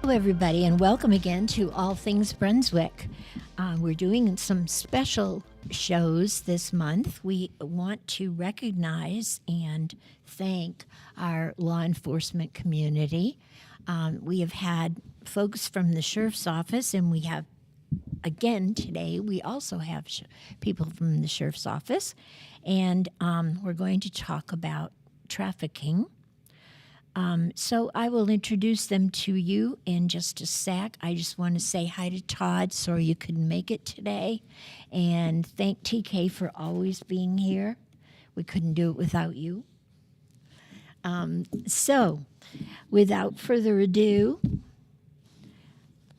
Hello, everybody, and welcome again to All Things Brunswick. We're doing some special shows this month. We want to recognize and thank our law enforcement community. We have had folks from the sheriff's office, and we have, again, today, we also have people from the sheriff's office, and we're going to talk about trafficking. So I will introduce them to you in just a sec. I just want to say hi to Todd. Sorry you couldn't make it today. And thank TK for always being here. We couldn't do it without you. So without further ado,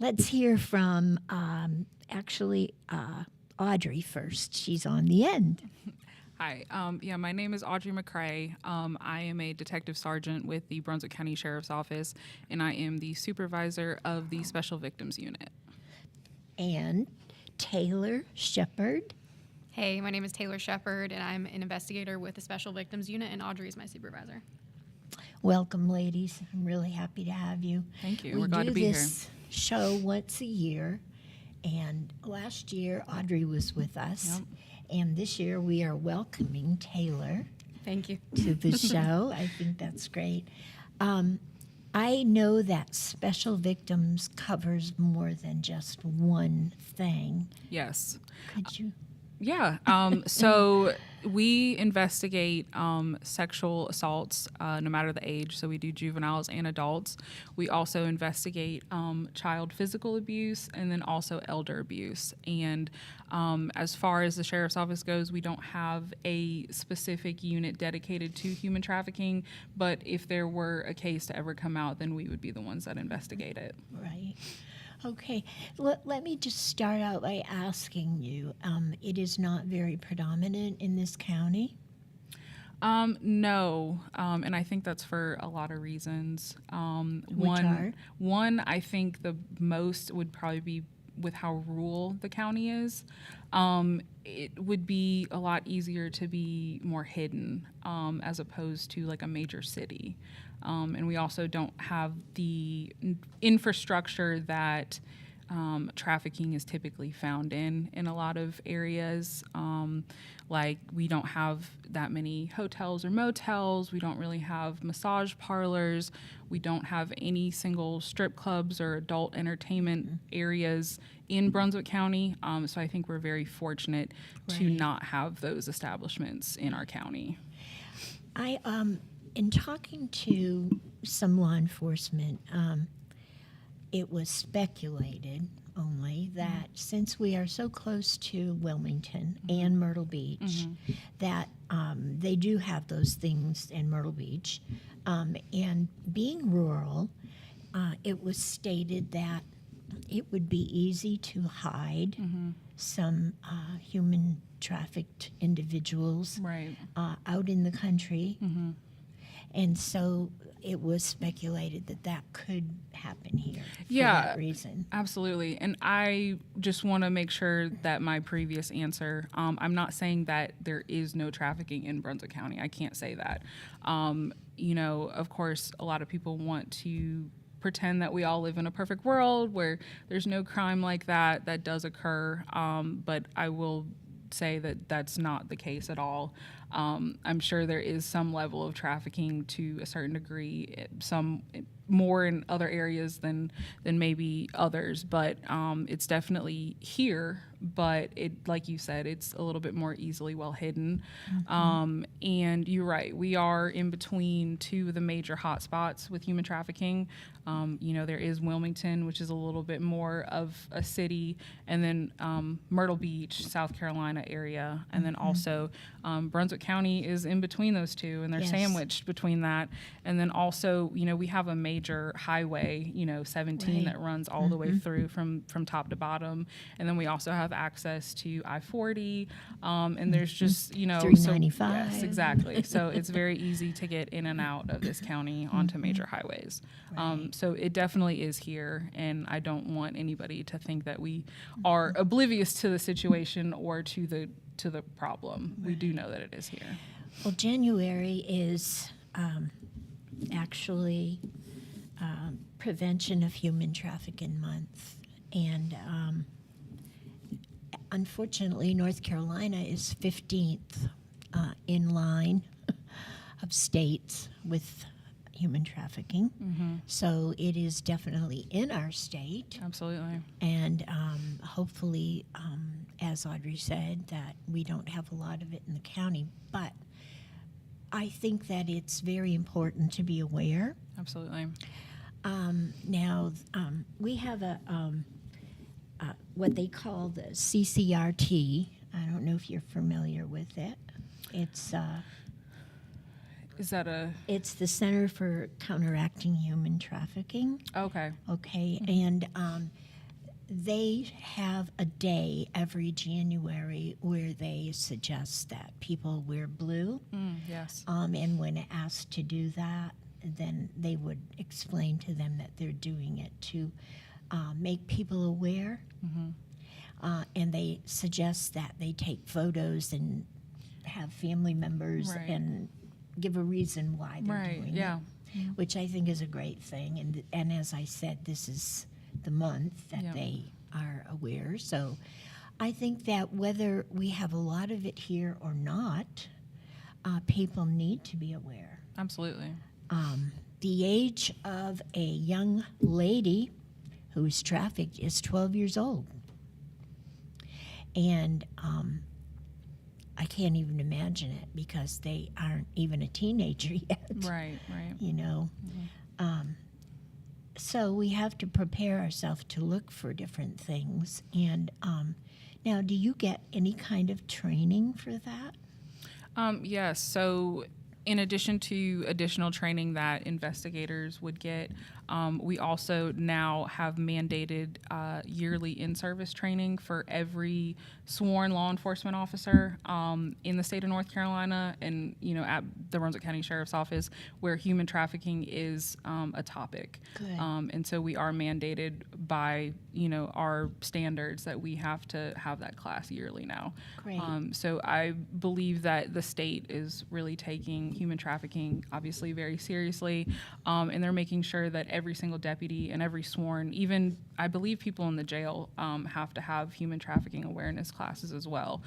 let's hear from Audrey first. She's on the end. Hi, my name is Audrey McCrae. I am a detective sergeant with the Brunswick County Sheriff's Office, and I am the supervisor of the Special Victims Unit. And Taylor Shepard. Hey, my name is Taylor Shepard, and I'm an investigator with the Special Victims Unit, and Audrey is my supervisor. Welcome, ladies. I'm really happy to have you. Thank you. We're glad to be here. We do this show once a year, and last year Audrey was with us. Yep. And this year we are welcoming Taylor. Thank you. To the show. I think that's great. I know that Special Victims covers more than just one thing. Yes. Could you? Yeah. So we investigate sexual assaults no matter the age. So we do juveniles and adults. We also investigate child physical abuse and then also elder abuse. And as far as the sheriff's office goes, we don't have a specific unit dedicated to human trafficking. But if there were a case to ever come out, then we would be the ones that investigate it. Right. Okay, let me just start out by asking you, it is not very predominant in this county? No, and I think that's for a lot of reasons. Which are? One, I think the most would probably be with how rural the county is. It would be a lot easier to be more hidden as opposed to like a major city. And we also don't have the infrastructure that trafficking is typically found in a lot of areas. Like we don't have that many hotels or motels. We don't really have massage parlors. We don't have any single strip clubs or adult entertainment areas in Brunswick County. So I think we're very fortunate to not have those establishments in our county. In talking to some law enforcement, it was speculated only that since we are so close to Wilmington and Myrtle Beach, that they do have those things in Myrtle Beach. And being rural, it was stated that it would be easy to hide some human trafficked individuals out in the country. And so it was speculated that that could happen here for that reason. Absolutely. And I just want to make sure that my previous answer, I'm not saying that there is no trafficking in Brunswick County. I can't say that. Of course, a lot of people want to pretend that we all live in a perfect world where there's no crime like that. That does occur. But I will say that that's not the case at all. I'm sure there is some level of trafficking to a certain degree, some more in other areas than maybe others, but it's definitely here. But it, like you said, it's a little bit more easily well hidden. And you're right, we are in between two of the major hotspots with human trafficking. There is Wilmington, which is a little bit more of a city, and then Myrtle Beach, South Carolina area, and then also Brunswick County is in between those two, and they're sandwiched between that. And then also, we have a major highway, 17 that runs all the way through from top to bottom. And then we also have access to I-40, and there's just, 395. Yes, exactly. So it's very easy to get in and out of this county onto major highways. So it definitely is here, and I don't want anybody to think that we are oblivious to the situation or to the problem. We do know that it is here. Well, January is actually Prevention of Human Trafficking Month. And unfortunately, North Carolina is 15th in line of states with human trafficking. So it is definitely in our state. Absolutely. And hopefully, as Audrey said, that we don't have a lot of it in the county. But I think that it's very important to be aware. Absolutely. Now, we have what they call the CCRT. I don't know if you're familiar with it. It's Is that it's the Center for Counteracting Human Trafficking. okay? Okay, and they have a day every January where they suggest that people wear blue. Yes. And when asked to do that, then they would explain to them that they're doing it to make people aware. And they suggest that they take photos and have family members Right. and give a reason why they're Right. doing Yeah. it, which I think is a great thing. And as I said, this is the month that Yeah. they are aware. So I think that whether we have a lot of it here or not, people need to be aware. Absolutely. The age of a young lady who's trafficked is 12 years old. And I can't even imagine it because they aren't even a teenager yet. Right. Right. You know. So we have to prepare ourselves to look for different things. And now, do you get any kind of training for that? Yes. So, in addition to additional training that investigators would get, we also now have mandated yearly in-service training for every sworn law enforcement officer in the state of North Carolina, and at the Brunswick County Sheriff's Office, where human trafficking is a topic. Good. And so we are mandated by our standards that we have to have that class yearly now. Great. So I believe that the state is really taking human trafficking obviously very seriously, and they're making sure that every single deputy and every sworn, even I believe people in the jail, have to have human trafficking awareness classes as well.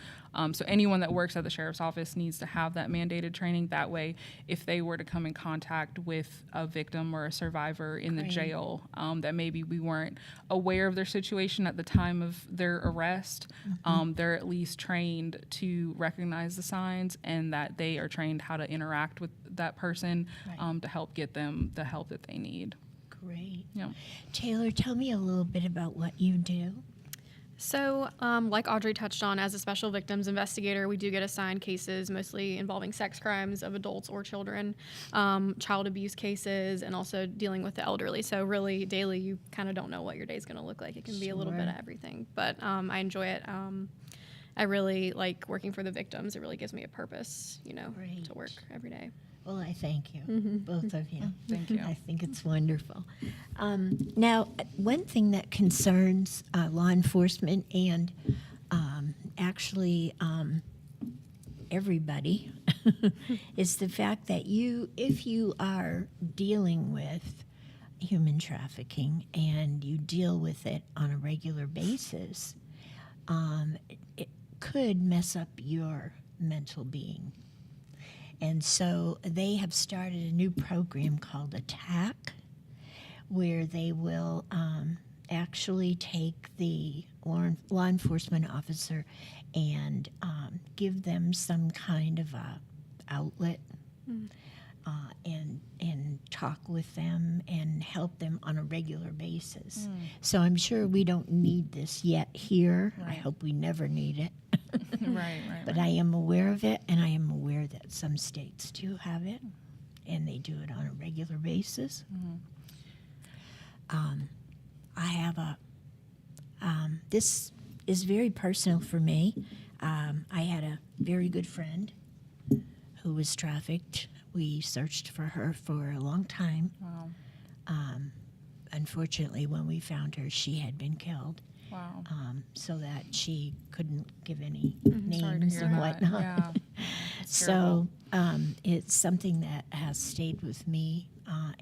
So anyone that works at the sheriff's office needs to have that mandated training. That way, if they were to come in contact with a victim or a survivor in the Great. jail, that maybe we weren't aware of their situation at the time of their arrest, they're at least trained to recognize the signs, and that they are trained how to interact with that person Right. to help get them the help that they need. Great. Yeah. Taylor, tell me a little bit about what you do. So, like Audrey touched on, as a special victims investigator, we do get assigned cases mostly involving sex crimes of adults or children, child abuse cases, and also dealing with the elderly. So really, daily, you kind of don't know what your day's going to look like. It can be a little bit Sure. of everything, but I enjoy it. I really like working for the victims. It really gives me a purpose, Great. to work every day. Well, I thank you, both of you. Thank you. I think it's wonderful. Now, one thing that concerns law enforcement and actually everybody is the fact that if you are dealing with human trafficking and you deal with it on a regular basis, it could mess up your mental being. And so they have started a new program called ATTACK, where they will actually take the law enforcement officer and give them some kind of a outlet and talk with them and help them on a regular basis. So I'm sure we don't need this yet here. I Right. hope we never need it. Right. But I am aware of it, and I am aware that some states do have it, and they do it on a regular basis. I have this is very personal for me. I had a very good friend who was trafficked. We searched for her for a long time. Wow. Unfortunately, when we found her, she had been killed. Wow. So that she couldn't give any Sorry to names hear and that. whatnot. Yeah. That's terrible. So it's something that has stayed with me,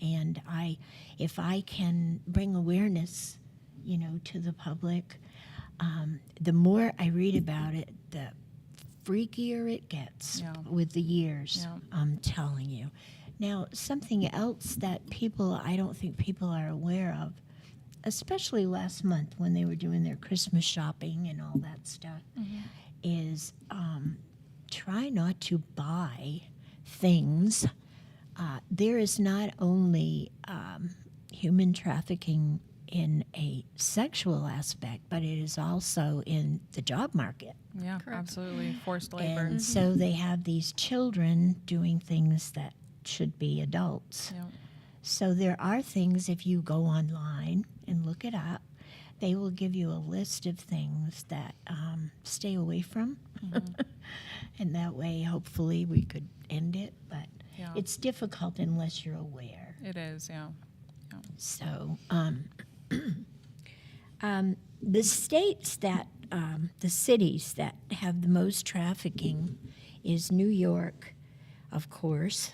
and And if I can bring awareness, to the public, the more I read about it, the freakier it gets Yeah. with the years. Yeah. I'm telling you. Now, something else that I don't think people are aware of, especially last month when they were doing their Christmas shopping and all that stuff, is try not to buy things. There is not only human trafficking in a sexual aspect, but it is also in the job market. Yeah, Correct. absolutely. Forced labor. And so they have these children doing things that should be adults. Yeah. So there are things, if you go online and look it up, they will give you a list of things that stay away from. And that way, hopefully, we could end it. But Yeah. it's difficult unless you're aware. It is, yeah. So the states that, the cities that have the most trafficking is New York, of course,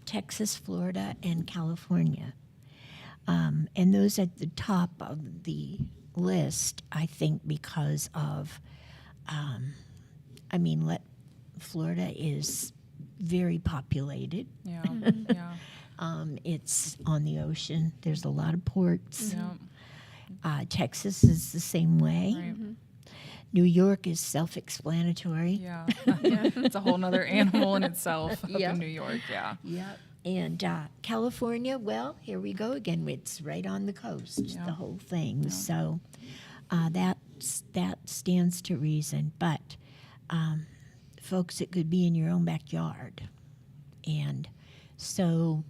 Texas, Florida, and California. And those at the top of the list, I think, because of, Florida is very populated. Yeah. Yeah. It's on the ocean. There's a lot of ports. Yeah. Texas is the same way. Right. New York is self-explanatory. Yeah. It's a whole nother animal in itself up Yeah. in New York. Yeah. Yep. And California, well, here we go again. It's right on the coast, Yeah. the whole thing. Yeah. So that stands to reason. But folks, it could be in your own backyard. And so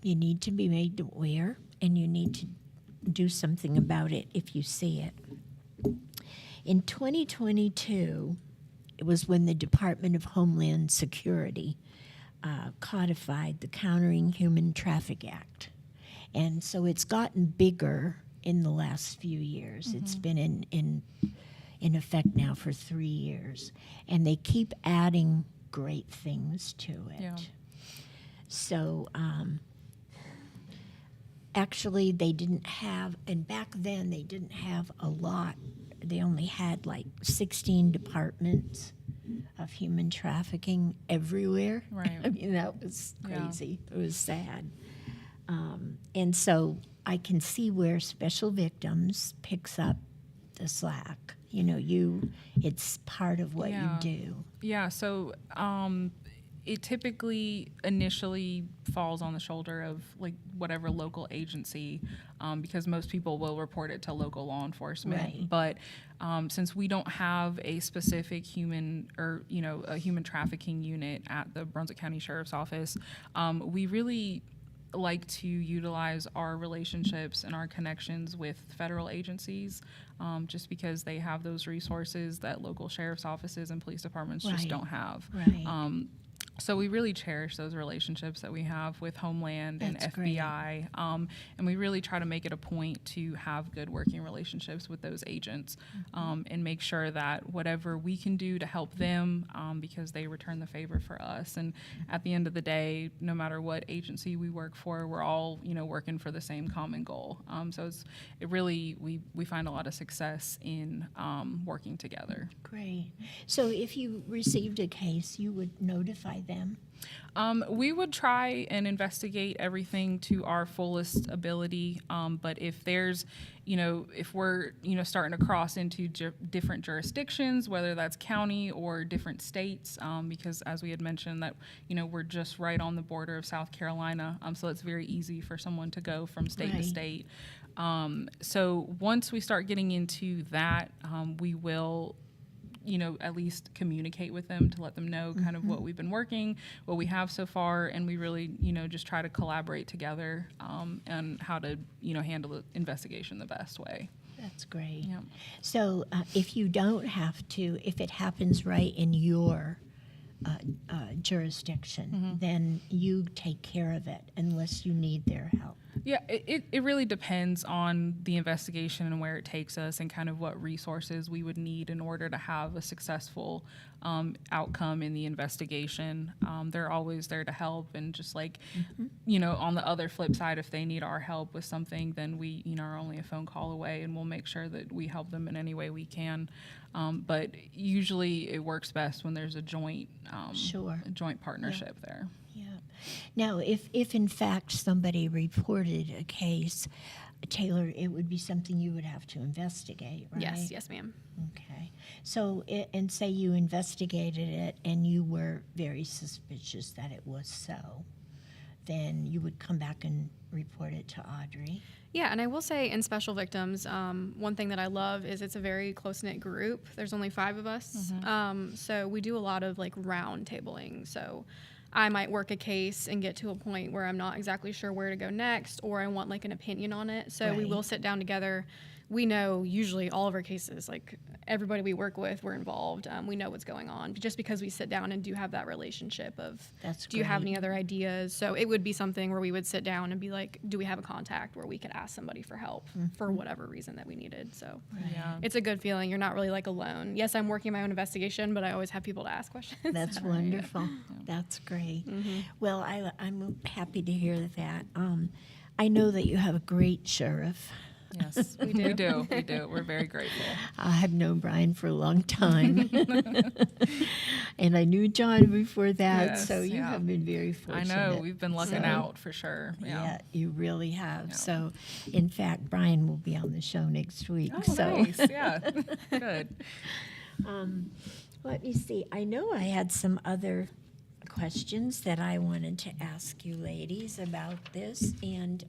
you need to be made aware, and you need to do something about it if you see it. In 2022, it was when the Department of Homeland Security codified the Countering Human Traffic Act. And so it's gotten bigger in the last few years. It's been in effect now for 3 years. And they keep adding great things to it. Yeah. So actually they didn't have, and back then they didn't have a lot. They only had like 16 departments of human trafficking everywhere. Right. I mean, that was Yeah. crazy. It was sad. And so I can see where Special Victims picks up the slack. It's part of what Yeah. you do. Yeah, so it typically initially falls on the shoulder of like whatever local agency, because most people will report it to local law enforcement. Right. But since we don't have a specific human a human trafficking unit at the Brunswick County Sheriff's Office, we really like to utilize our relationships and our connections with federal agencies, just because they have those resources that local sheriff's offices and police departments just Right. don't have. Right. So we really cherish those relationships that we have with Homeland and That's great. FBI, and we really try to make it a point to have good working relationships with those agents, and make sure that whatever we can do to help them, because they return the favor for us. And at the end of the day, no matter what agency we work for, we're all working for the same common goal. So we find a lot of success in working together. Great. So if you received a case, you would notify them? We would try and investigate everything to our fullest ability. But if there's, if we're, starting to cross into different jurisdictions, whether that's county or different states, because as we had mentioned that, we're just right on the border of South Carolina. So it's very easy for someone to go from state to Right. state. So once we start getting into that, we will at least communicate with them to let them know kind of what we've been working, what we have so far, and we really, just try to collaborate together on how to, handle the investigation the best way. That's great. Yeah. So if you don't have to, if it happens right in your jurisdiction, then you take care of it unless you need their help. Yeah, it really depends on the investigation and where it takes us and kind of what resources we would need in order to have a successful outcome in the investigation. They're always there to help, and just like, on the other flip side, if they need our help with something, then we, are only a phone call away, and we'll make sure that we help them in any way we can. But usually it works best when there's a joint, Sure. a joint partnership there. Yeah. Now, if in fact somebody reported a case, Taylor, it would be something you would have to investigate, right? Yes, ma'am. Okay. So, and say you investigated it and you were very suspicious that it was so, then you would come back and report it to Audrey. Yeah, and I will say in Special Victims, one thing that I love is it's a very close-knit group. There's only 5 of us. So we do a lot of like round tabling. So I might work a case and get to a point where I'm not exactly sure where to go next, or I want like an opinion on it. So we Right. will sit down together. We know usually all of our cases, like everybody we work with, we're involved. We know what's going on just because we sit down and do have that relationship of, That's do you have great. any other ideas? So it would be something where we would sit down and be like, do we have a contact where we could ask somebody for help for whatever reason that we needed? So Yeah. it's a good feeling. You're not really like alone. Yes, I'm working my own investigation, but I always have people to ask questions. That's wonderful. That's great. Well, I'm happy to hear that. I know that you have a great sheriff. Yes, we do. We do. We're very grateful. I've known Brian for a long time. And I knew John before that, Yes, so you yeah. have been very I fortunate. know, we've been lucking So- out for sure. Yeah, you really have. Yeah. So, in fact, Brian will be on the show next week. Oh, so, nice. Yeah. Good. let me see. I know I had some other questions that I wanted to ask you ladies about this, and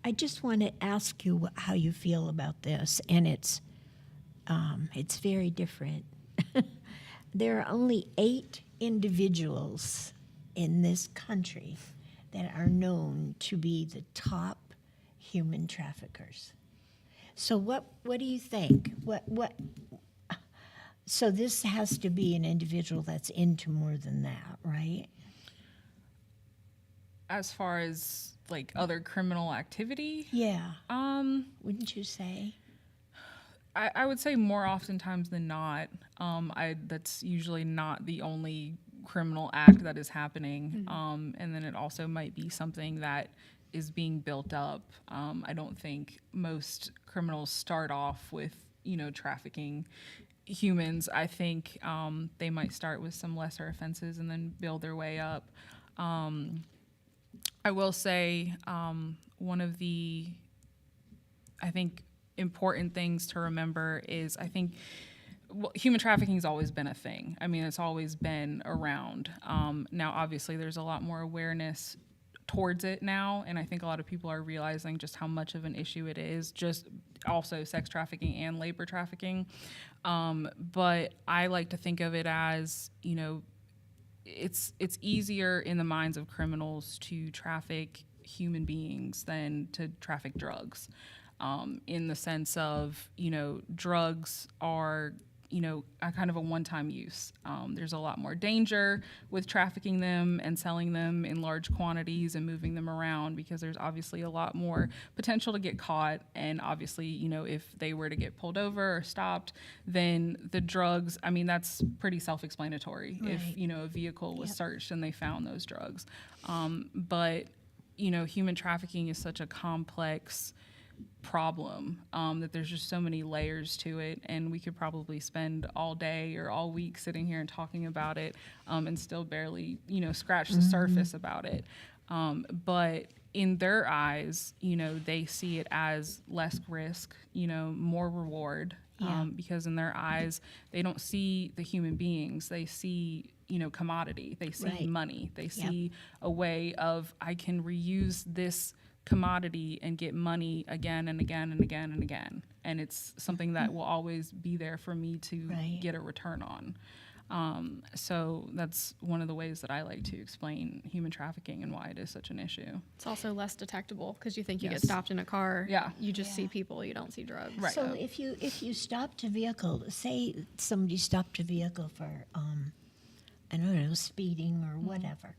I just want to ask you how you feel about this, and it's very different. There are only 8 individuals in this country that are known to be the top human traffickers. So what do you think? What? So this has to be an individual that's into more than that, right? As far as like other criminal activity, Yeah. Wouldn't you say? I would say more oftentimes than not, that's usually not the only criminal act that is happening. And then it also might be something that is being built up. I don't think most criminals start off with, trafficking humans. I think they might start with some lesser offenses and then build their way up. I will say one of the, I think, important things to remember is human trafficking has always been a thing. I mean, it's always been around. Now, obviously, there's a lot more awareness towards it now, and I think a lot of people are realizing just how much of an issue it is, just also sex trafficking and labor trafficking. But I like to think of it as, it's easier in the minds of criminals to traffic human beings than to traffic drugs. In the sense of, drugs are, a kind of a one-time use. There's a lot more danger with trafficking them and selling them in large quantities and moving them around because there's obviously a lot more potential to get caught. And obviously, if they were to get pulled over or stopped, then the drugs, I mean, that's pretty self-explanatory. Right. If, a vehicle was Yep. searched and they found those drugs. But, human trafficking is such a complex problem that there's just so many layers to it, and we could probably spend all day or all week sitting here and talking about it and still barely scratch the surface about it. But in their eyes, they see it as less risk, more reward, Yeah. because in their eyes they don't see the human beings, they see commodity, they see Right. money, they Yep. see a way of, I can reuse this commodity and get money again and again and again and again, and it's something that will always be there for me to Right. get a return on. So that's one of the ways that I like to explain human trafficking and why it is such an issue. It's also less detectable because you think you get Yes. stopped in a car. Yeah. You just see Yeah. people, you don't see drugs. Right. So if you stopped a vehicle, say somebody stopped a vehicle for I don't know, speeding or whatever.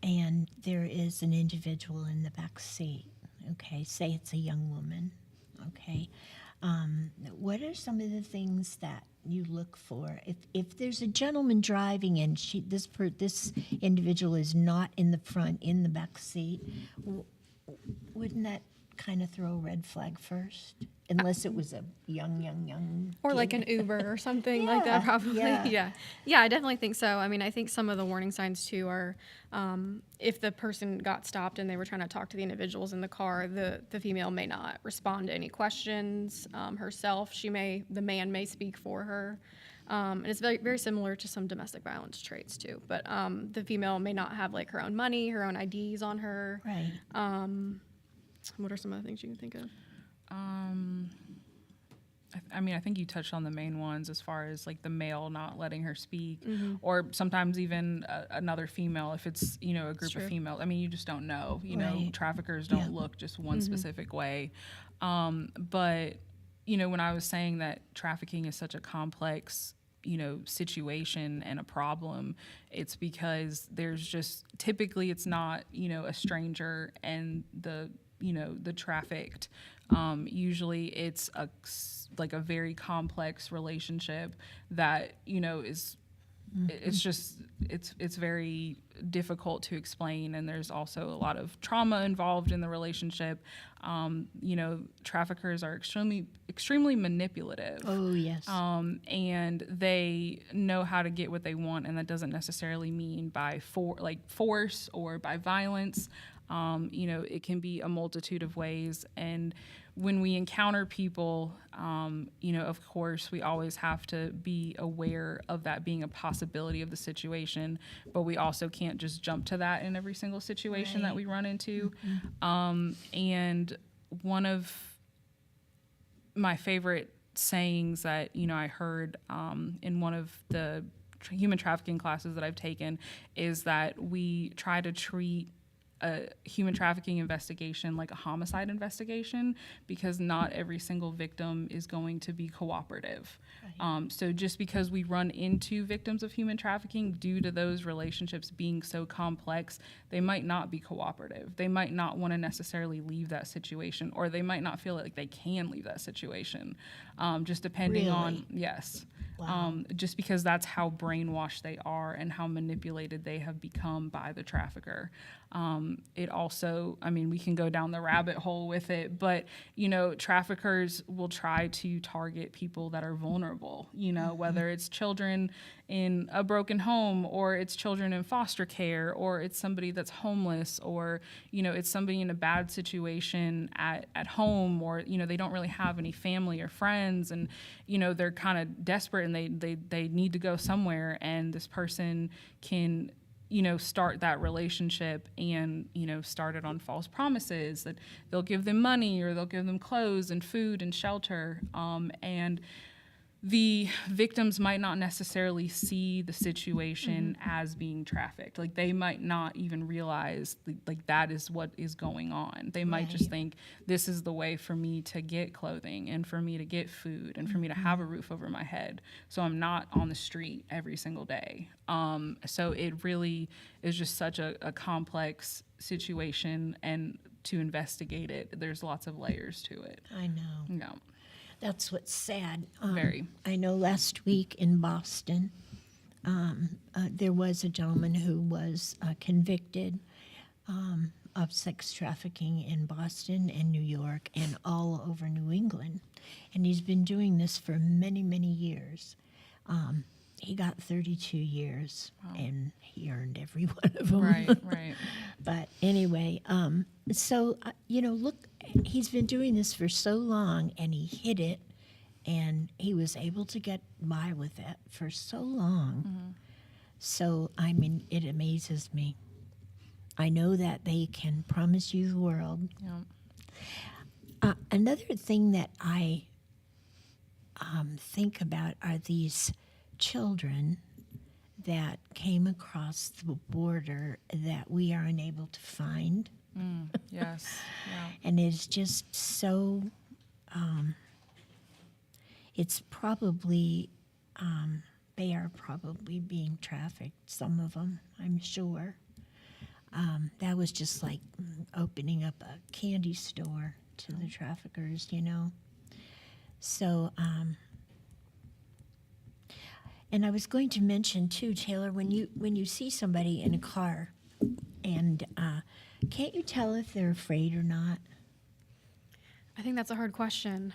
And there is an individual in the back seat. Okay, say it's a young woman. Okay, what are some of the things that you look for if there's a gentleman driving and this individual is not in the front, in the back seat? Wouldn't that kind of throw a red flag first? Unless it was a young Or kid. like an Uber or something like that, Yeah, probably. yeah. Yeah, I definitely think so. I mean, I think some of the warning signs too are if the person got stopped and they were trying to talk to the individuals in the car, the female may not respond to any questions herself. The man may speak for her. And it's very, very similar to some domestic violence traits too. But the female may not have like her own money, her own IDs on her. Right. What are some other things you can think of? I mean, I think you touched on the main ones as far as like the male not letting her speak, or sometimes even another female if it's, you know, a group of females. I mean, you just don't know. You know, Right. traffickers don't look just one specific way. But, you know, when I was saying that trafficking is such a complex, you know, situation and a problem, it's because there's just typically it's not, you know, a stranger and the, you know, the trafficked. Usually it's a very complex relationship that, you know, is it's just it's very difficult to explain, and there's also a lot of trauma involved in the relationship. You know, traffickers are extremely manipulative. Oh, yes. And they know how to get what they want, and that doesn't necessarily mean by force or by violence. You know, it can be a multitude of ways. And when we encounter people, you know, of course, we always have to be aware of that being a possibility of the situation, but we also can't just jump to that in every single situation that we run into. And one of my favorite sayings that, you know, I heard in one of the human trafficking classes that I've taken is that we try to treat a human trafficking investigation like a homicide investigation, because not every single victim is going to be cooperative. Right. So just because we run into victims of human trafficking due to those relationships being so complex, they might not be cooperative. They might not want to necessarily leave that situation, or they might not feel like they can leave that situation, just depending on, yes. Wow. Just because that's how brainwashed they are and how manipulated they have become by the trafficker. It also, I mean, we can go down the rabbit hole with it, but, you know, traffickers will try to target people that are vulnerable, you know, whether it's children in a broken home, or it's children in foster care, or it's somebody that's homeless, or, you know, it's somebody in a bad situation at home, or, you know, they don't really have any family or friends, and, you know, they're kind of desperate and they need to go somewhere, and this person can, you know, start that relationship and, you know, start it on false promises that they'll give them money, or they'll give them clothes and food and shelter. And the victims might not necessarily see the situation as being trafficked. Like, they might not even realize like that is what is going on. They might just think this is the way for me to get clothing and for me to get food and for me to have a roof over my head, so I'm not on the street every single day. So it really is just such a complex situation, and to investigate it, there's lots of layers to it. I know. Yeah. That's what's sad. Very. I know last week in Boston, there was a gentleman who was convicted of sex trafficking in Boston and New York and all over New England. And he's been doing this for many, many years. He got 32 years, and he earned every one of them. Right. But anyway, so, you know, look, he's been doing this for so long, and he hid it, and he was able to get by with it for so long. So, I mean, it amazes me. I know that they can promise you the world. Yeah. Another thing that I think about are these children that came across the border that we are unable to find. Yes. Yeah. And it's just so, it's probably they are probably being trafficked, some of them, I'm sure. That was just like opening up a candy store to the traffickers, you know. So, and I was going to mention too, Taylor, when you see somebody in a car, and can't you tell if they're afraid or not? I think that's a hard question.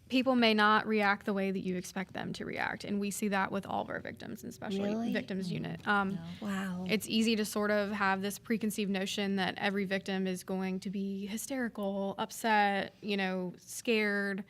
People may not react the way that you expect them to react, and we see that with all of our victims, and especially Really? victims unit. Wow. It's easy to sort of have this preconceived notion that every victim is going to be hysterical, upset, you know, scared,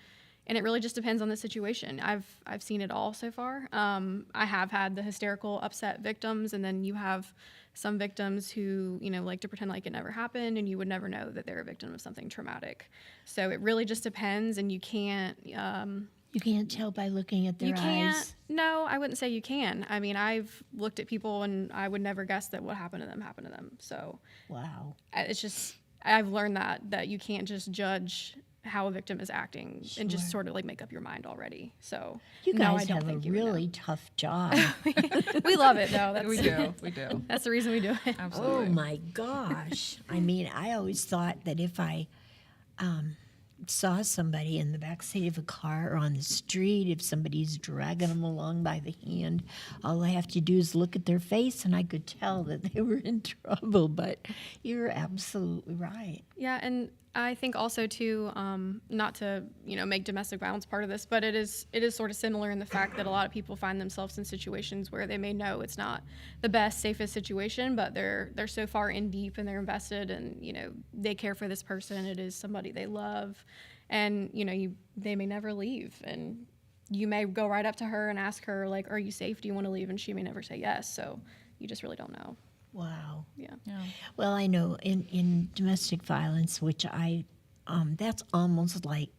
and it really just depends on the situation. I've seen it all so far. I have had the hysterical, upset victims, and then you have some victims who, you know, like to pretend like it never happened, and you would never know that they're a victim of something traumatic. So it really just depends, and you can't. You can't tell by looking at their You can't. eyes. No, I wouldn't say you can. I mean, I've looked at people, and I would never guess that what happened to them happened to them. So Wow. it's just I've learned that you can't just judge how a victim is acting and just Sure. sort of like make up your mind already. So You no, I guys don't have a think you would know. really tough job. We love it though. That's, We do. We do. That's the reason we do it. Absolutely. Oh my gosh. I mean, I always thought that if I saw somebody in the backseat of a car or on the street, if somebody's dragging them along by the hand, all I have to do is look at their face and I could tell that they were in trouble. But you're absolutely right. Yeah, and I think also too, not to make domestic violence part of this, but it is sort of similar in the fact that a lot of people find themselves in situations where they may know it's not the best, safest situation, but they're so far in deep and they're invested, and they care for this person. It is somebody they love, and they may never leave, and you may go right up to her and ask her like, "Are you safe? Do you want to leave?" And she may never say yes. So you just really don't know. Wow. Yeah. Well, I know in domestic violence, which that's almost like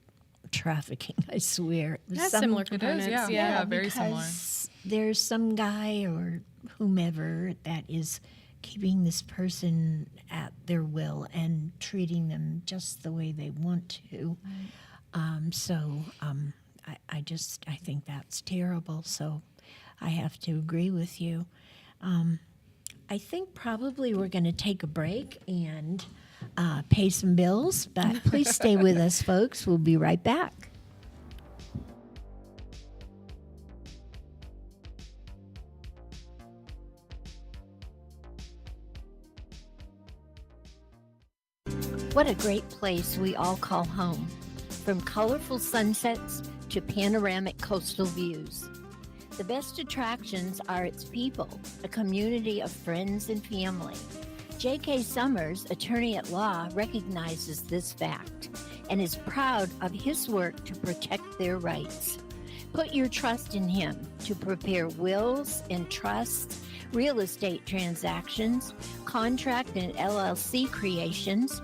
trafficking, I swear. It has similar It is, components. yeah. Very similar. Because there's some guy or whomever that is keeping this person at their will and treating them just the way they want to. I think that's terrible. So I have to agree with you. I think probably we're going to take a break and pay some bills, but please stay with us, folks. We'll be right back. What a great place we all call home, from colorful sunsets to panoramic coastal views. The best attractions are its people, a community of friends and family. J.K. Summers, attorney at law, recognizes this fact and is proud of his work to protect their rights. Put your trust in him to prepare wills and trusts, real estate transactions, contract and LLC creations,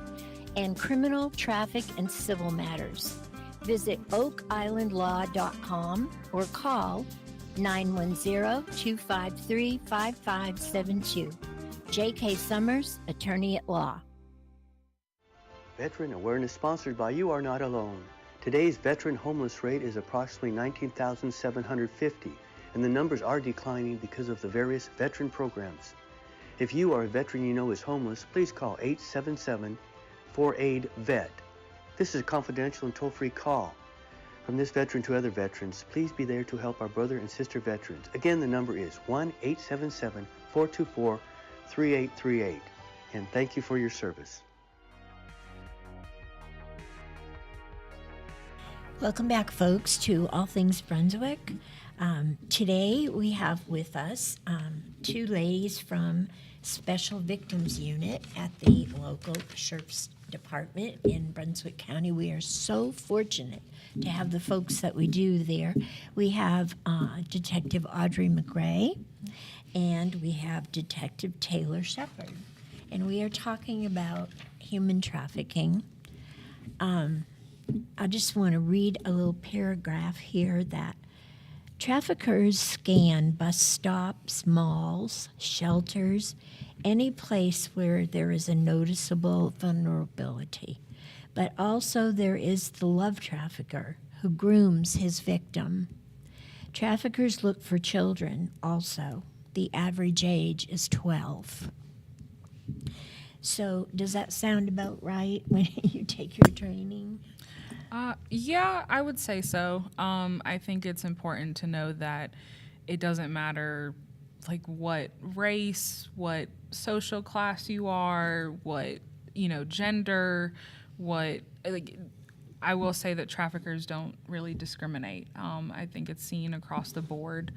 and criminal, traffic, and civil matters. Visit oakislandlaw.com or call 910-253-5572. J.K. Summers, attorney at law. Veteran Awareness sponsored by You Are Not Alone. Today's veteran homeless rate is approximately 19,750, and the numbers are declining because of the various veteran programs. If you or a veteran you know is homeless, please call 877-4AID-VET. This is a confidential and toll-free call. From this veteran to other veterans, please be there to help our brother and sister veterans. Again, the number is 1-877-424-3838. And thank you for your service. Welcome back, folks, to All Things Brunswick. Today we have with us two ladies from Special Victims Unit at the local Sheriff's Department in Brunswick County. We are so fortunate to have the folks that we do there. We have Detective Audrey McRae and we have Detective Taylor Shepard. And we are talking about human trafficking. I just want to read a little paragraph here that traffickers scan bus stops, malls, shelters, any place where there is a noticeable vulnerability. But also there is the love trafficker who grooms his victim. Traffickers look for children also. The average age is 12. So does that sound about right when you take your training? Yeah, I would say so. I think it's important to know that it doesn't matter like what race, what social class you are, what, gender, what, like, I will say that traffickers don't really discriminate. I think it's seen across the board.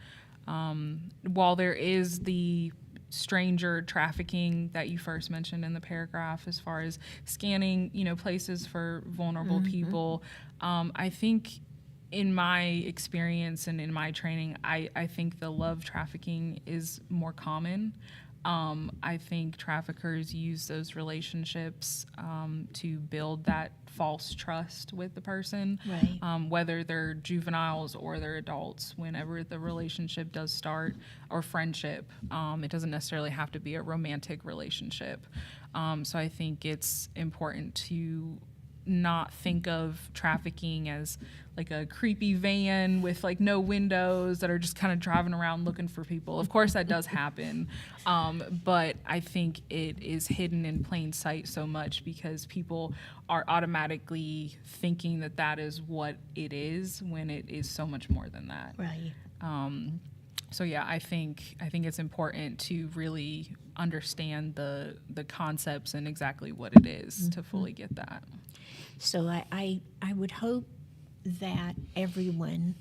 While there is the stranger trafficking that you first mentioned in the paragraph, as far as scanning, places for vulnerable people, I think in my experience and in my training, I think the love trafficking is more common. I think traffickers use those relationships to build that false trust with the person, Right. whether they're juveniles or they're adults. Whenever the relationship does start, or friendship, it doesn't necessarily have to be a romantic relationship. So I think it's important to not think of trafficking as like a creepy van with like no windows that are just kind of driving around looking for people. Of course that does happen, but I think it is hidden in plain sight so much because people are automatically thinking that that is what it is when it is so much more than that. Right. So yeah, I think it's important to really understand the concepts and exactly what it is to fully get that. So I would hope that everyone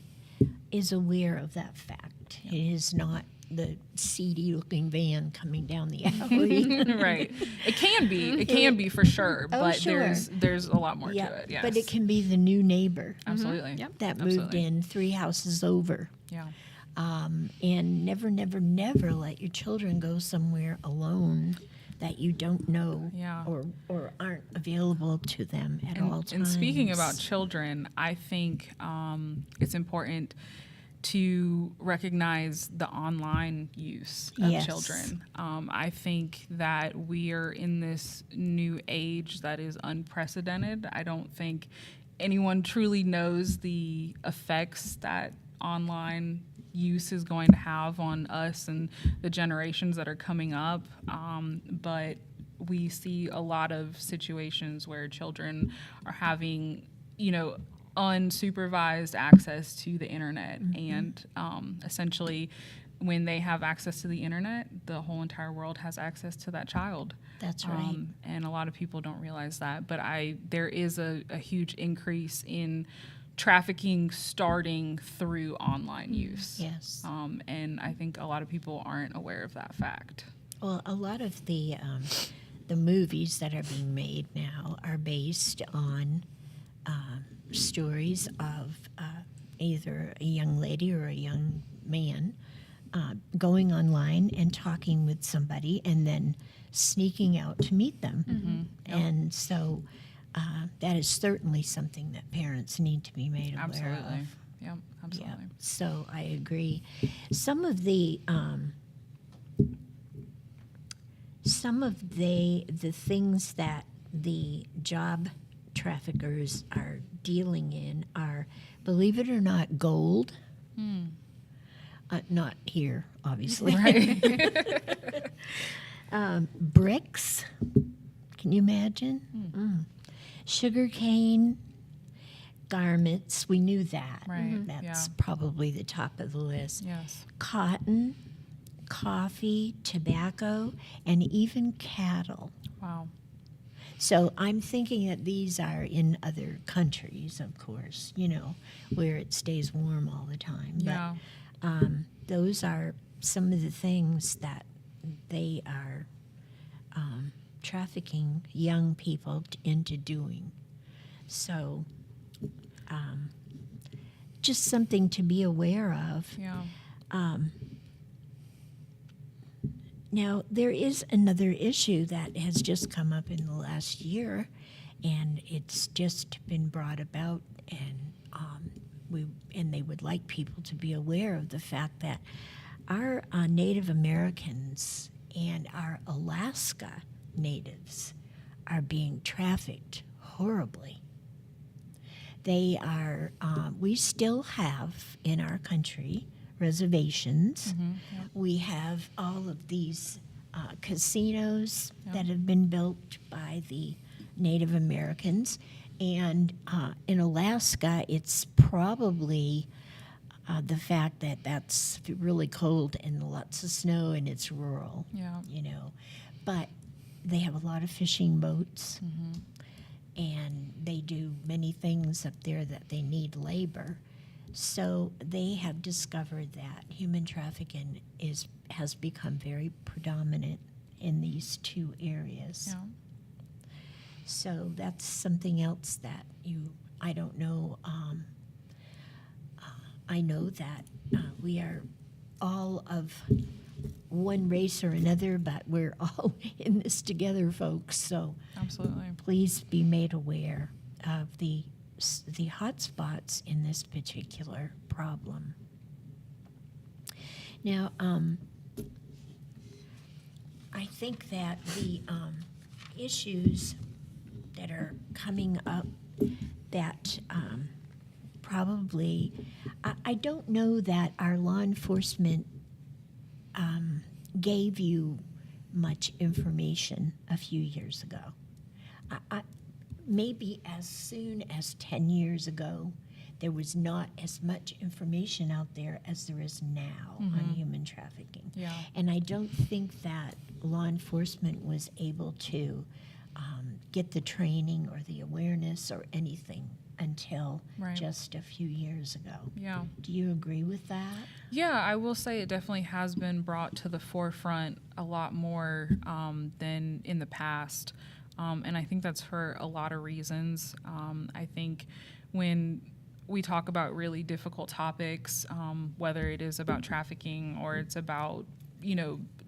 is aware of that fact. It is not the seedy-looking van coming down the alley. Right. It can be for sure, Oh, but sure. there's a lot more Yeah, to it. Yes. but it can be the new neighbor Absolutely. Yep. that moved Absolutely. in 3 houses over. Yeah. And never, never, never let your children go somewhere alone that you don't know Yeah. or aren't available to them at all times. And speaking about children, I think it's important to recognize the online use of Yes. children. I think that we are in this new age that is unprecedented. I don't think anyone truly knows the effects that online use is going to have on us and the generations that are coming up. But we see a lot of situations where children are having, unsupervised access to the internet. And essentially, when they have access to the internet, the whole entire world has access to that child. That's right. And a lot of people don't realize that. But there is a huge increase in trafficking starting through online use. Yes. And I think a lot of people aren't aware of that fact. Well, a lot of the movies that are being made now are based on stories of either a young lady or a young man going online and talking with somebody and then sneaking out to meet them. And so that is certainly something that parents need to be made aware Absolutely. of. Yep, absolutely. Yeah, so I agree. Some of the things that the job traffickers are dealing in are, believe it or not, gold. Not here, obviously. Right. Bricks. Can you imagine? Sugar cane. Garments. We knew that. Right. That's Yeah. probably the top of the list. Yes. Cotton, coffee, tobacco, and even cattle. Wow. So I'm thinking that these are in other countries, of course, where it stays warm all the time. Yeah. But those are some of the things that they are trafficking young people into doing. So just something to be aware of. Yeah. Now, there is another issue that has just come up in the last year, and it's just been brought about, and they would like people to be aware of the fact that our Native Americans and our Alaska natives are being trafficked horribly. They are, we still have in our country reservations. We have all of these casinos that have been built by the Native Americans. And in Alaska, it's probably the fact that that's really cold and lots of snow and it's rural, Yeah. you know. But they have a lot of fishing boats, and they do many things up there that they need labor. So they have discovered that human trafficking has become very predominant in these two areas. Yeah. So that's something else that I don't know. I know that we are all of one race or another, but we're all in this together, folks. So Absolutely. please be made aware of the hot spots in this particular problem. Now, I think that the issues that are coming up that probably, I don't know that our law enforcement gave you much information a few years ago. Maybe as soon as 10 years ago, there was not as much information out there as there is now on human trafficking. Yeah. And I don't think that law enforcement was able to get the training or the awareness or anything until Right. just a few years ago. Yeah. Do you agree with that? Yeah, I will say it definitely has been brought to the forefront a lot more than in the past. And I think that's for a lot of reasons. I think when we talk about really difficult topics, whether it is about trafficking or it's about,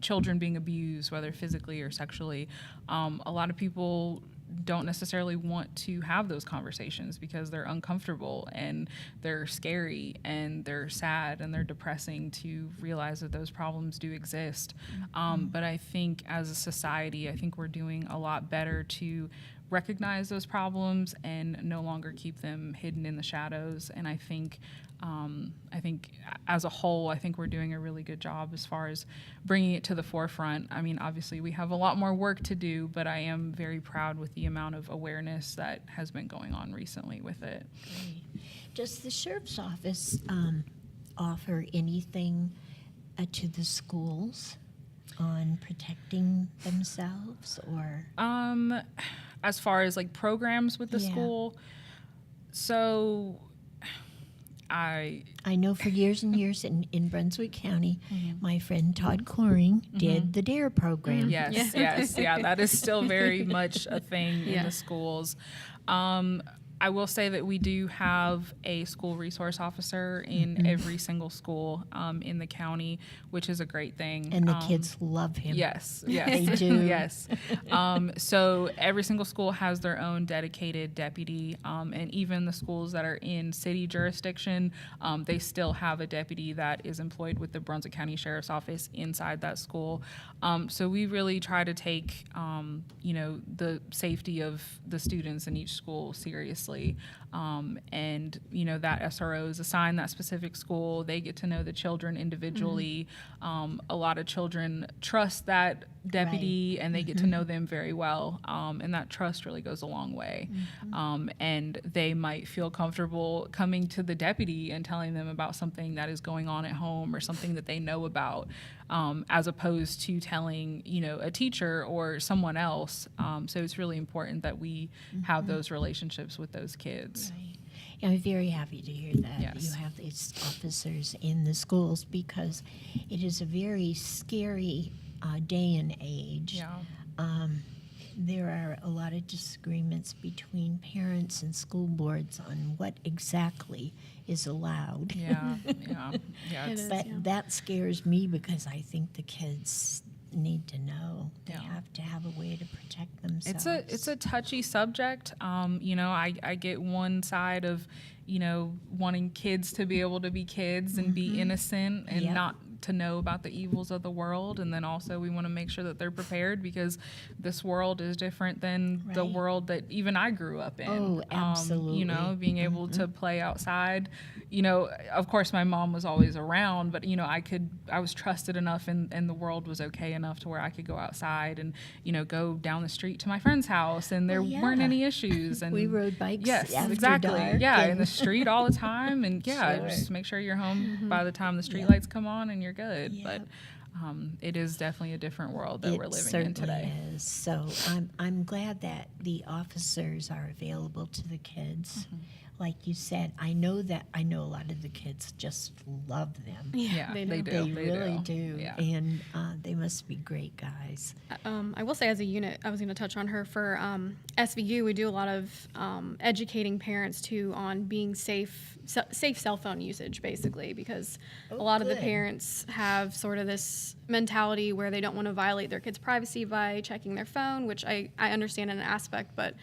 children being abused, whether physically or sexually, a lot of people don't necessarily want to have those conversations because they're uncomfortable and they're scary and they're sad and they're depressing to realize that those problems do exist. But I think as a society, I think we're doing a lot better to recognize those problems and no longer keep them hidden in the shadows. And I think as a whole, I think we're doing a really good job as far as bringing it to the forefront. I mean, obviously we have a lot more work to do, but I am very proud with the amount of awareness that has been going on recently with it. Great. Does the sheriff's office offer anything to the schools on protecting themselves or? As far as like programs with the Yeah. school, so I know for years and years in Brunswick County, my friend Todd Coring did the DARE program. yes, that is still very much a thing in the schools. I will say that we do have a school resource officer in every single school in the county, which is a great thing. And the kids love him. Yes, They do. yes. So every single school has their own dedicated deputy, and even the schools that are in city jurisdiction, they still have a deputy that is employed with the Brunswick County Sheriff's Office inside that school. So we really try to take, the safety of the students in each school seriously. And that SRO is assigned that specific school. They get to know the children individually. A lot of children trust that deputy, and they get to know them very well. And that trust really goes a long way. And they might feel comfortable coming to the deputy and telling them about something that is going on at home or something that they know about, as opposed to telling, a teacher or someone else. So it's really important that we have those relationships with those kids. Right. I'm very happy to hear that Yes. you have these officers in the schools because it is a very scary day and age. Yeah. There are a lot of disagreements between parents and school boards on what exactly is allowed. Yeah. It is. But Yeah. that scares me because I think the kids need to know they Yeah. have to have a way to protect themselves. It's a touchy subject. I get one side of, wanting kids to be able to be kids and be innocent and Yep. not to know about the evils of the world, and then also we want to make sure that they're prepared, because this world is different than the Right. world that even I grew up in. Oh, absolutely. You know, being able to play outside. You know, of course, my mom was always around, but you know, I was trusted enough, and the world was okay enough to where I could go outside and, you know, go down the street to my friend's house, and there Well, yeah. weren't any issues. And We rode bikes yes, after exactly. dark Yeah, and- in the street all the time, and yeah, Sure. just make sure you're home by the time the street Yeah. lights come on, and you're good. Yep. But it is definitely a different world that we're It living certainly in today. is. So I'm glad that the officers are available to the kids. Mm-hmm. Like you said, I know a lot of the kids just love them. Yeah, they they do. do. They really do. Yeah. And they must be great guys. I will say, as a unit, I was going to touch on her for SVU. We do a lot of educating parents too on being safe cell phone usage, basically, because a lot of the good. parents have sort of this mentality where they don't want to violate their kids' privacy by checking their phone, which I understand in an aspect, but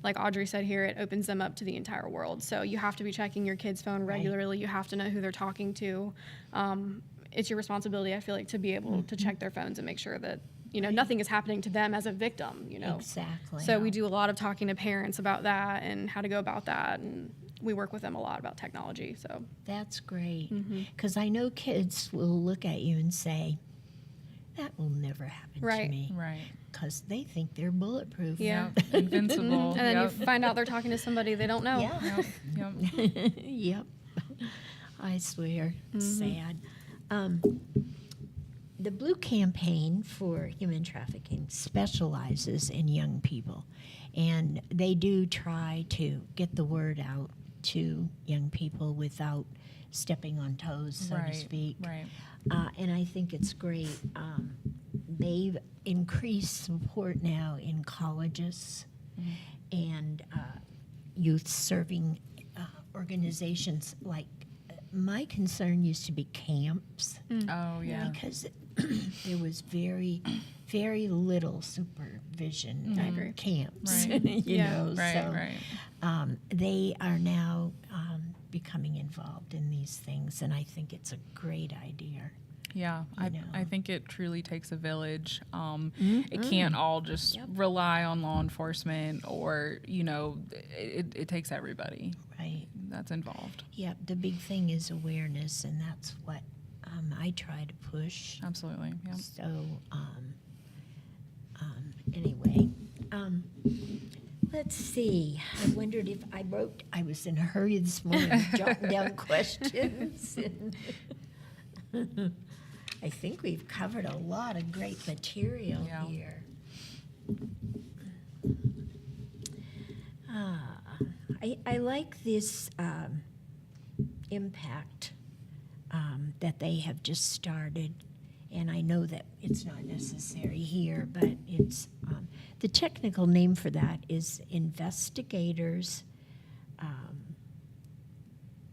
like Audrey said here, it opens them up to the entire world. So you have to be checking your kid's phone regularly. You have to know who they're talking to. It's your responsibility, I feel like, to be able to check their phones and make sure that, you know, nothing is happening to them as a victim, you know. Exactly. So we do a lot of talking to parents about that and how to go about that, and we work with them a lot about technology. So That's great. Mm-hmm. Because I know kids will look at you and say, that will never happen to Right. me. Right. Because they think they're bulletproof. yeah. Yep. Invincible. And then Yep. you find out they're talking to somebody they don't know. Yeah. Yep. Yep. Yep. I swear. Sad. The Blue Campaign for Human Trafficking specializes in young people, and they do try to get the word out to young people without stepping on toes, so to Right. speak. Right. And I think it's great. They've increased support now in colleges and youth serving organizations. Like, my concern used to be camps Oh yeah. because there was very, very little supervision I at agree. camps. Right. you Yeah. know, Right. so Right. they are now becoming involved in these things, and I think it's a great idea. Yeah, you I know. think it truly takes a village. It can't all just rely on law enforcement, or, you know, it takes everybody Right. that's involved. Yep. The big thing is awareness, and that's what I try to push. Absolutely. Yeah. So, anyway, let's see. I wondered if I was in a hurry this morning, jotting down questions. I think we've covered a lot of great material Yeah. here. I like this impact that they have just started, and I know that it's not necessary here, but it's the technical name for that is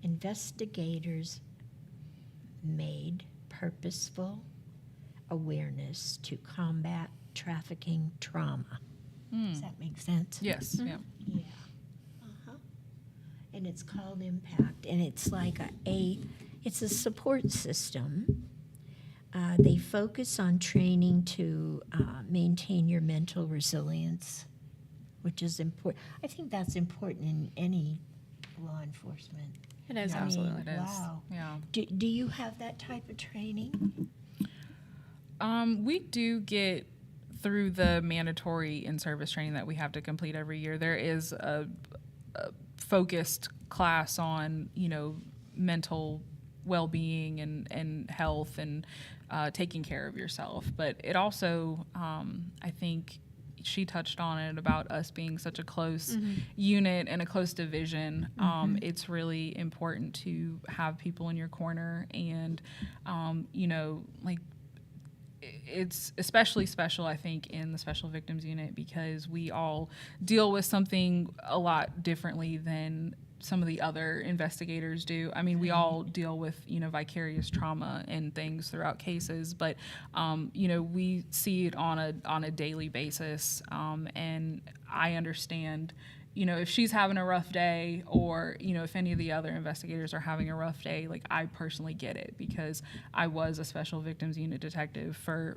investigators made purposeful awareness to combat trafficking trauma. Does that make sense? Yes. Yeah. Yeah. And it's called Impact, and it's like it's a support system. They focus on training to maintain your mental resilience, which is important. I think that's important in any law enforcement. It is, I mean, absolutely. It is. Wow. Yeah. Do you have that type of training? We do get, through the mandatory in-service training that we have to complete every year, there is a focused class on, you know, mental well-being and health and taking care of yourself. But it also, I think she touched on it about us being such a close unit and a close division. It's really important to have people in your corner, and, you know, like, it's especially special, I think, in the Special Victims Unit, because we all deal with something a lot differently than some of the other investigators do. I mean, we all deal with, you know, vicarious trauma and things throughout cases, but, you know, we see it on a daily basis, and I understand, if she's having a rough day, or, if any of the other investigators are having a rough day, like, I personally get it, because I was a special victims unit detective for,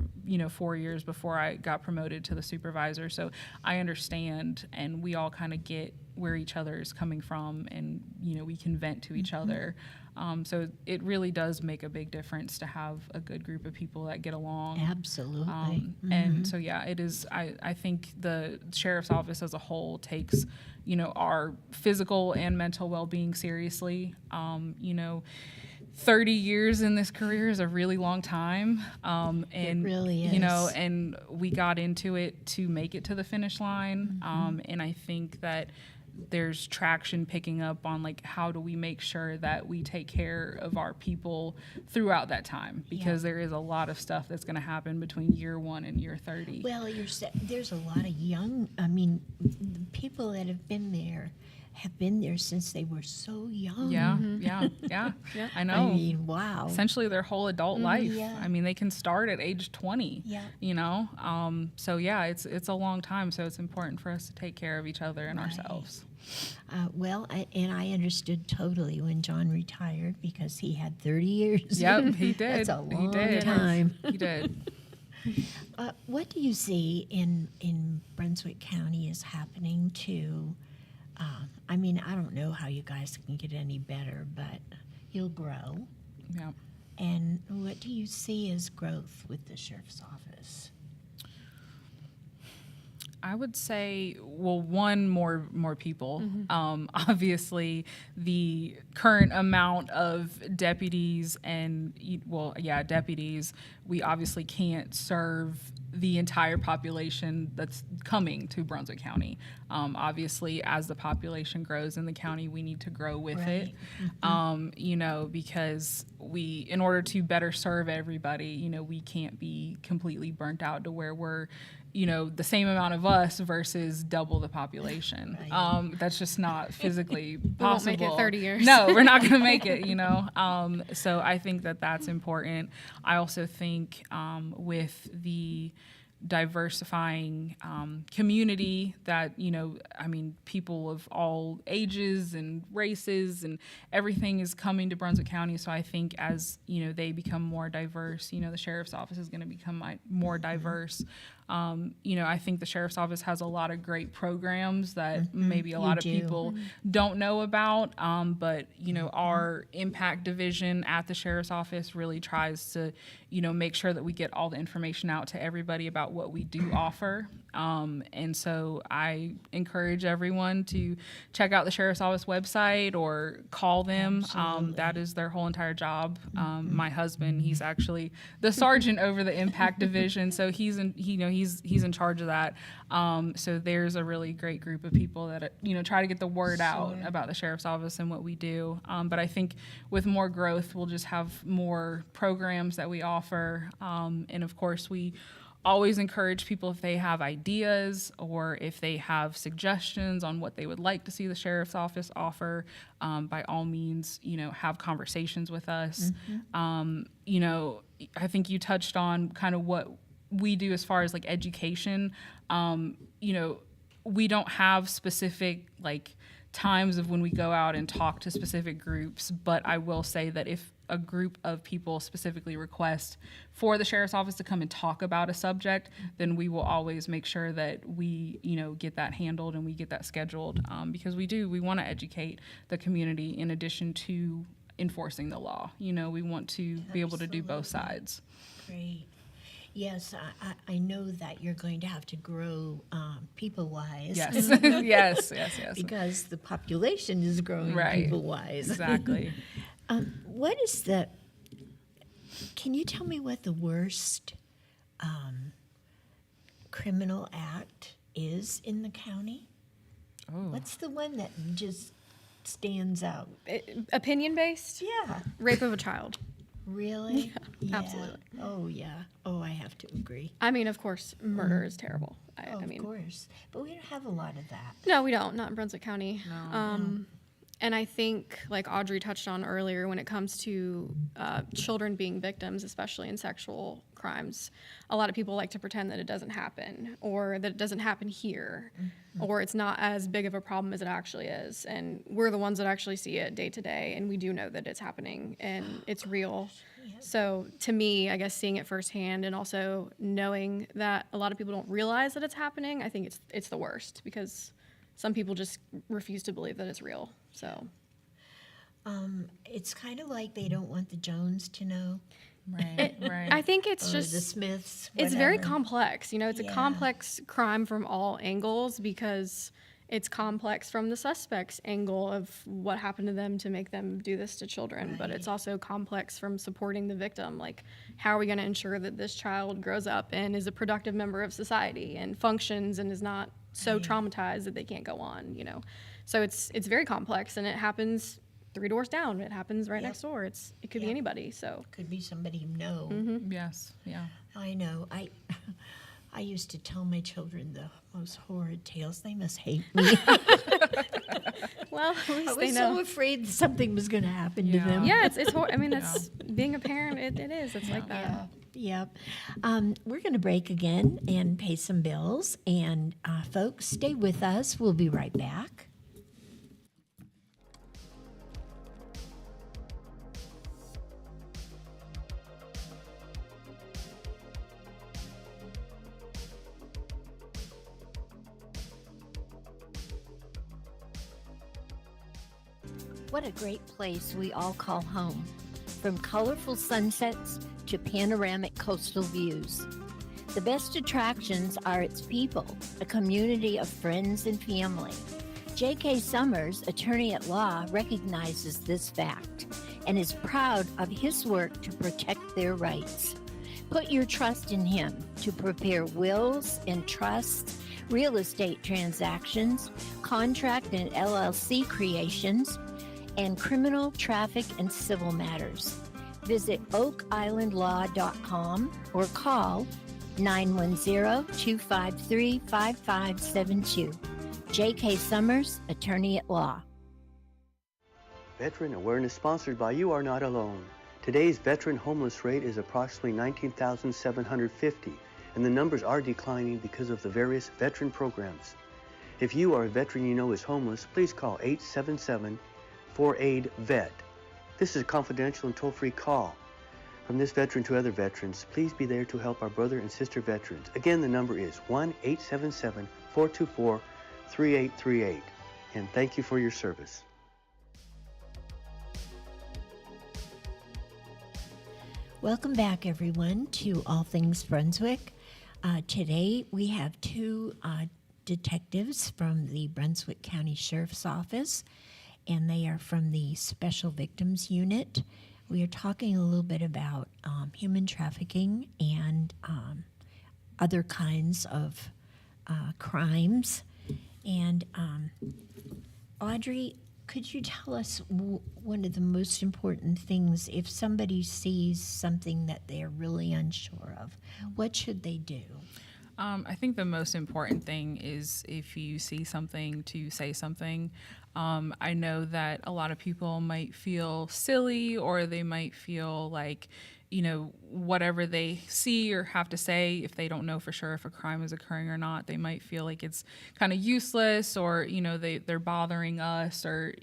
4 years before I got promoted to the supervisor. So I understand, and we all kind of get where each other is coming from, and, we can vent to each other. So it really does make a big difference to have a good group of people that get along. Absolutely. And so, yeah, it is. I think the sheriff's office as a whole takes, our physical and mental well-being seriously. 30 years in this career is a really long time. And, it really is. And we got into it to make it to the finish line. And I think that there's traction picking up on, like, how do we make sure that we take care of our people throughout that time, because there is a lot of stuff that's going to happen between year 1 and year 30. Well, there's a lot of the people that have been there since they were so young. Yeah. I know. I mean, wow. Essentially their whole adult life. Yeah. I mean, they can start at age 20. Yeah. So yeah, it's a long time. So it's important for us to take care of each other and ourselves. I understood totally when John retired, because he had 30 years. Yep, he did. That's a long he did. time. He did. What do you see in Brunswick County is happening to? I don't know how you guys can get any better, but you'll grow. Yeah. And what do you see as growth with the sheriff's office? I would say, well, one, more people. Obviously, the current amount of deputies deputies, we obviously can't serve the entire population that's coming to Brunswick County. Obviously, as the population grows in the county, we need to grow with it. Because in order to better serve everybody, we can't be completely burnt out to where we're the same amount of us versus double the population. Right. That's just not physically possible. We won't make it 30 years. No, we're not going to make it, So I think that that's important. I also think with the diversifying community that, people of all ages and races and everything is coming to Brunswick County. So I think as, they become more diverse, the sheriff's office is going to become more diverse. I think the sheriff's office has a lot of great programs that maybe a lot of people don't know about. But, our impact division at the sheriff's office really tries to, make sure that we get all the information out to everybody about what we do offer. And so I encourage everyone to check out the sheriff's office website or call them. That is their whole entire job. My husband, he's actually the sergeant over the impact division. So he's in charge of that. So there's a really great group of people that, try to get the word out about the sheriff's office and what we do. But I think with more growth, we'll just have more programs that we offer. And of course, we always encourage people, if they have ideas or if they have suggestions on what they would like to see the sheriff's office offer, by all means, have conversations with us. I think you touched on kind of what we do as far as like education. We don't have specific times of when we go out and talk to specific groups, but I will say that if a group of people specifically request for the sheriff's office to come and talk about a subject, then we will always make sure that we, get that handled and we get that scheduled, because we want to educate the community in addition to enforcing the law. We want to be able to do both sides. Great. Yes, I know that you're going to have to grow people-wise. Yes, yes. Because the population is growing people-wise. Exactly. Can you tell me what the worst criminal act is in the county? Oh. What's the one that just stands out? Opinion-based? Yeah. Rape of a child. Really? Yeah, absolutely. Oh, yeah. Oh, I have to agree. I mean, of course, murder is terrible. Of course. But we don't have a lot of that. No, we don't. Not in Brunswick County. No. And I think, like Audrey touched on earlier, when it comes to children being victims, especially in sexual crimes, a lot of people like to pretend that it doesn't happen, or that it doesn't happen here, or it's not as big of a problem as it actually is. And we're the ones that actually see it day to day, and we do know that it's happening and it's real. So to me, I guess seeing it firsthand and also knowing that a lot of people don't realize that it's happening, I think it's the worst, because some people just refuse to believe that it's real. So It's kind of like they don't want the Jones to know. Right, right. I think it's Or just the Smiths. it's very whatever. complex. It's a Yeah. complex crime from all angles, because it's complex from the suspect's angle of what happened to them to make them do this to children. But it's also complex from supporting the victim. Like, how are we going to ensure that this child grows up and is a productive member of society and functions and is not so traumatized that they can't go on, So it's very complex, and it happens 3 doors down. It happens right next door. It could be Yep. anybody. So Could be somebody you know. Yes, yeah. I know. I used to tell my children the most horrid tales. They must hate me. well, at least I they was know. so afraid something was going to happen to Yeah. them. Yeah, it's I mean, that's being a parent. It is. It's like that. Yep. We're going to break again and pay some bills. And folks, stay with us. We'll be right back. What a great place we all call home. From colorful sunsets to panoramic coastal views. The best attractions are its people, a community of friends and family. J.K. Summers, attorney at law, recognizes this fact and is proud of his work to protect their rights. Put your trust in him to prepare wills and trusts, real estate transactions, contract and LLC creations, and criminal, traffic, and civil matters. Visit oakislandlaw.com or call 910-253-5572. J.K. Summers, attorney at law. Veteran Awareness sponsored by You Are Not Alone. Today's veteran homeless rate is approximately 19,750, and the numbers are declining because of the various veteran programs. If you are a veteran you know is homeless, please call 877-4AID-VET. This is a confidential and toll-free call. From this veteran to other veterans, please be there to help our brother and sister veterans. Again, the number is 1-877-424-3838. And thank you for your service. Welcome back, everyone, to All Things Brunswick. Today we have two detectives from the Brunswick County Sheriff's Office, and they are from the Special Victims Unit. We are talking a little bit about human trafficking and other kinds of crimes. And Audrey, could you tell us one of the most important things if somebody sees something that they're really unsure of? What should they do? I think the most important thing is if you see something to say something. I know that a lot of people might feel silly, or they might feel like, whatever they see or have to say, if they don't know for sure if a crime is occurring or not, they might feel like it's kind of useless, or, they're bothering us, or,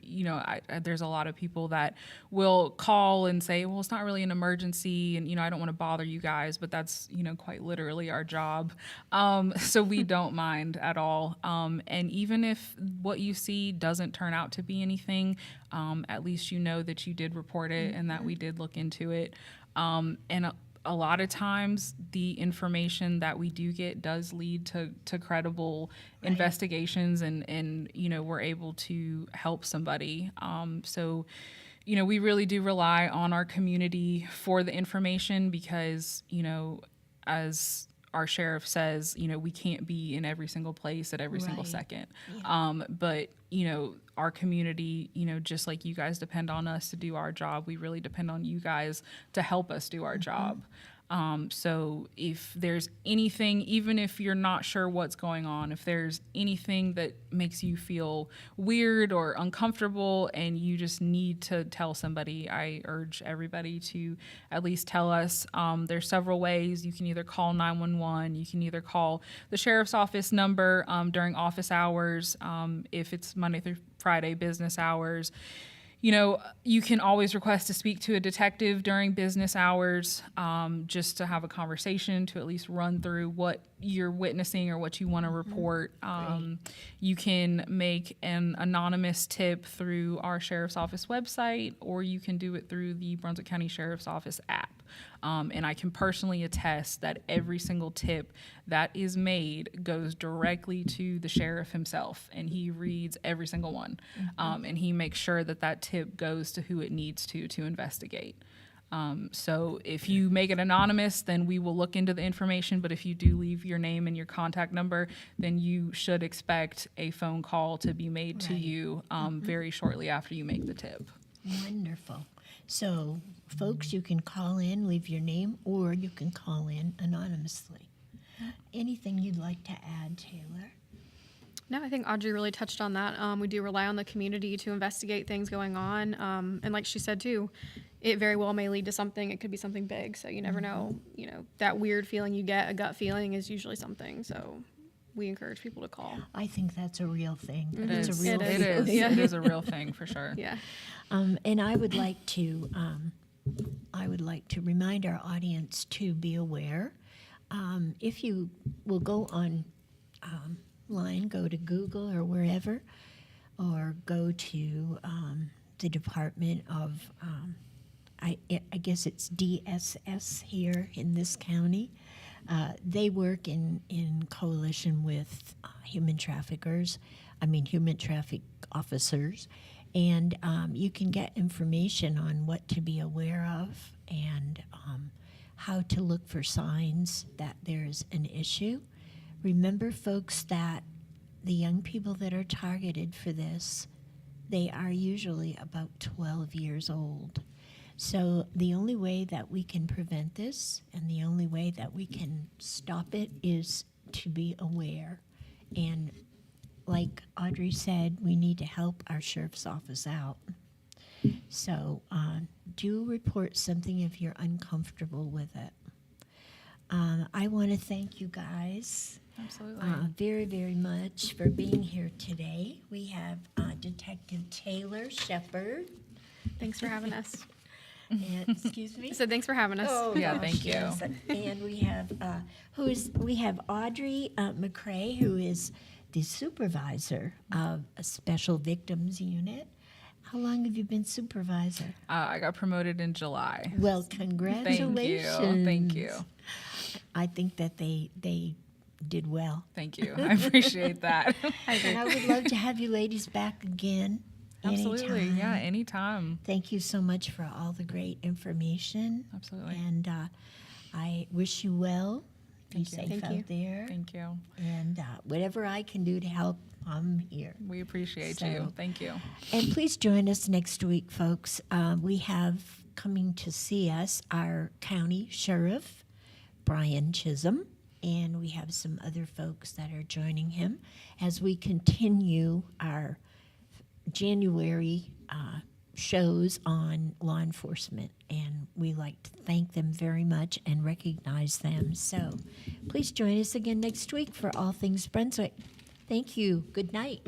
there's a lot of people that will call and say, well, it's not really an emergency, and, I don't want to bother you guys, but that's, quite literally our job. So we don't mind at all. And even if what you see doesn't turn out to be anything, at least you know that you did report it and that we did look into it. And a lot of times the information that we do get does lead to credible investigations, and we're able to help somebody. So we really do rely on our community for the information, because as our sheriff says, we can't be in every single place at every single second. But our community, just like you guys depend on us to do our job, we really depend on you guys to help us do our job. So if there's anything, even if you're not sure what's going on, if there's anything that makes you feel weird or uncomfortable and you just need to tell somebody, I urge everybody to at least tell us. There's several ways. You can either call 911, you can either call the sheriff's office number during office hours, if it's Monday through Friday business hours. You know, you can always request to speak to a detective during business hours, just to have a conversation, to at least run through what you're witnessing or what you want to report. You can make an anonymous tip through our sheriff's office website, or you can do it through the Brunswick County Sheriff's Office app. And I can personally attest that every single tip that is made goes directly to the sheriff himself, and he reads every single one. And he makes sure that that tip goes to who it needs to investigate. So if you make it anonymous, then we will look into the information. But if you do leave your name and your contact number, then you should expect a phone call to be made to you very shortly after you make the tip. Wonderful. So, folks, you can call in, leave your name, or you can call in anonymously. Anything you'd like to add, Taylor? No, I think Audrey really touched on that. We do rely on the community to investigate things going on. And like she said, too, it very well may lead to something. It could be something big. So you never know. You know, that weird feeling you get, a gut feeling, is usually something. So we encourage people to call. I think that's a real thing. Mhm. It's a real It thing. is. Yeah. It is a real thing for sure. Yeah. And I would like to remind our audience to be aware. If you will go on line, go to Google or wherever, or go to the Department of, I guess it's DSS here in this county. They work in coalition with human traffic officers, and you can get information on what to be aware of and how to look for signs that there's an issue. Remember, folks, that the young people that are targeted for this, they are usually about 12 years old. So the only way that we can prevent this and the only way that we can stop it is to be aware. And like Audrey said, we need to help our sheriff's office out. So do report something if you're uncomfortable with it. I want to thank you guys. Absolutely. Very, very much for being here today. We have Detective Taylor Shepard. Thanks for having us. And, excuse me? I said thanks for having us. Oh, Yeah, gosh, thank you. yes. And we have Audrey McCrae, who is the supervisor of a Special Victims Unit. How long have you been supervisor? I got promoted in July. Well, congratulations. Thank you. I think that they did well. Thank you. I appreciate that. And I would love to have you ladies back again. Absolutely. Anytime. Yeah, anytime. Thank you so much for all the great information. Absolutely. And I wish you well. Be Thank you. safe Thank out you. there. Thank you. And whatever I can do to help, I'm here. We appreciate So- you. Thank you. And please join us next week, folks. We have coming to see us our county sheriff, Brian Chisholm, and we have some other folks that are joining him as we continue our January shows on law enforcement. And we like to thank them very much and recognize them. So please join us again next week for All Things Brunswick. Thank you. Good night.